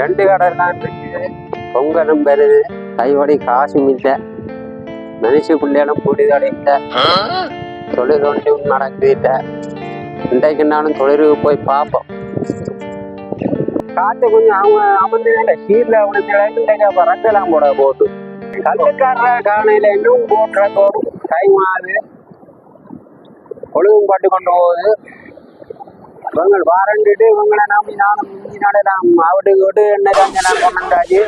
ரெண்டு கடைலாம் இருக்குது. பொங்கலும் வருது, கைவடி காசும் இல்லை, மனுஷ பிள்ளைகளும் கூடிதோட இல்லை, தொழில் ஒன்றும் நடக்குது இல்லை. இன்றைக்கு நானும் தொழிலுக்கு போய் பார்ப்போம். காற்று கொஞ்சம் அவங்க அமர்ந்ததில்லை, சீரில் அவனுக்கு ரத்தெல்லாம் போட போட்டு கல்லுக்கார காணையில இன்னும் போட்டுற தோடும் டைம் ஆகுது, ஒழுங்கும் பட்டு கொண்டு போகுது. இவங்க வாரண்டுட்டு இவங்களை நம்பி நானும் முந்தினாலே நாம் அவட்டுக்கு விட்டு என்ன காஞ்சலாம் கொண்டாச்சு.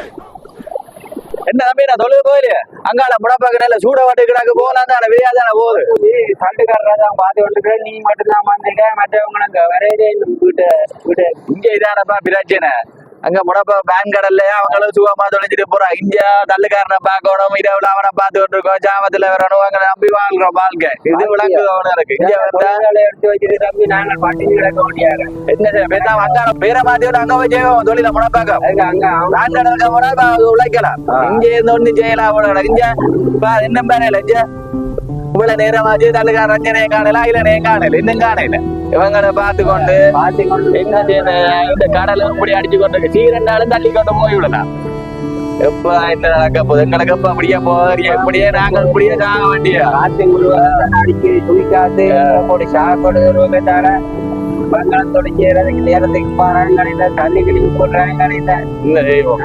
என்ன நம்பி நான் தொழில் போயிலே அங்கால முடப்பாக்க நல்ல சூட வாட்டுக்கிறாங்க போகலாம் தானே விரியாதானே போகுது. தட்டுக்காரரை தான் பார்த்து கொண்டுக்கிற, நீ மட்டும்தான் வந்துட்ட, மற்றவங்களுக்கு வரையிலே வீட்டு வீட்டு இங்க இதானப்பா பிரச்சனை. அங்க முடப்ப பேங்க் கடல்லையா அவங்களும் சுகமா தொலைஞ்சிட்டு போறான். இந்தியா தள்ளுக்காரனை பார்க்கணும், இரவுல அவனை பார்த்து கொண்டு இருக்கோம், ஜாமத்துல வரணும், அவங்களை நம்பி வாழ்றோம் வாழ்க்கை. இது விளங்கு அவனுக்கு இங்க எடுத்து வச்சுட்டு தம்பி நாங்கள் பாட்டி கிடக்க முடியாது. என்ன பேசா அங்க பேரை மாத்தி அங்க போய் செய்வோம் தொழில முடப்பாக்க. அங்க பேங்க் கடலுக்கு போனா உழைக்கலாம், இங்க இருந்து ஒண்ணு செய்யலாம். இங்க இன்னும் பேரையில இவ்வளவு நேரமாச்சு தள்ளுக்கார ரஞ்சனையை காணல, இல்லைனே காணல, இன்னும் காணல. இவங்களை பார்த்து கொண்டு என்ன செய்யணும், இந்த கடலை இப்படி அடிச்சு கொண்டு சீரண்டாலும் தள்ளி கொண்டு போய் விடலாம். எப்ப என்ன நடக்க போகுது எங்களுக்கு? எப்ப அப்படியே போறிய இப்படியே நாங்கள் இப்படியே சாக வேண்டிய காத்து அடிச்சு துணி காத்து போட்டு சாக்கோடு தர வெங்காயம் தொடங்கிறதுக்கு நேரத்துக்கு பாறாங்க, தண்ணி கிளி போடுறாங்க. இந்த செய்வோம்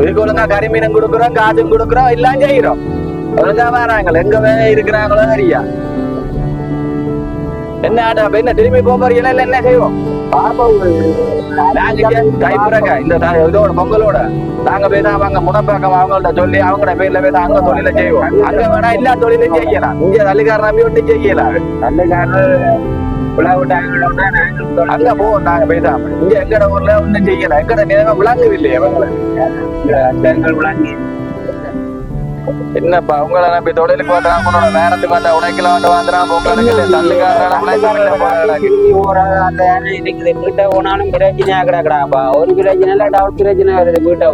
இதுக்கு ஒழுங்கா கரிமீனம் கொடுக்குறோம், காசும் கொடுக்குறோம், எல்லாம் செய்யறோம். ஒழுங்கா வராங்களே எங்க இருக்கிறாங்களோ சரியா. என்ன ஆட்டா என்ன திரும்பி போறீங்களா இல்ல என்ன செய்வோம்? இந்த இதோட பொங்கலோட நாங்க போய் தான் அவங்க முனப்பாக்கம் அவங்கள்ட்ட சொல்லி அவங்களோட பேர்ல போய் அங்க தொழில செய்வோம். அங்க வேணா எல்லா தொழிலும் செய்யலாம், இங்க தள்ளுக்காரன் நம்பி ஒன்றும் செய்யலாம். அங்க போவோம் நாங்க போய் தான். இங்க எங்கட ஊர்ல ஒன்றும் செய்யலாம், எங்கட நேரம் விளங்குது இல்லையா விளங்கி. என்னப்பா உங்களை நம்பி தொழிலுக்கு வந்தான் உன்னோட நேரத்துக்கு வந்தா உடைக்கல வந்து வந்துடாம உங்களுக்கு வீட்டை போனாலும் பிரச்சனையா கிடக்குறாப்பா. ஒரு பிரச்சனை இல்ல டவுட் பிரச்சனை வருது வீட்டை.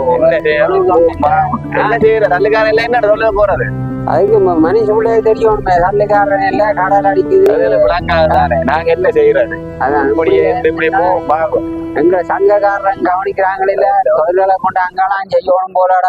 என்ன செய்யற தள்ளுக்காரன் என்ன தொழில் போறது? அதுக்கு மனுஷ பிள்ளைய தெரியும், தள்ளுக்காரன் இல்ல கடல் அடிக்குது விளங்காதானே. நாங்க என்ன செய்யறது? அதான் இப்படி போவோம். எங்க சங்கக்காரன் கவனிக்கிறாங்களே, தொழில்களை கொண்டு அங்கெல்லாம் செய்யணும் போராட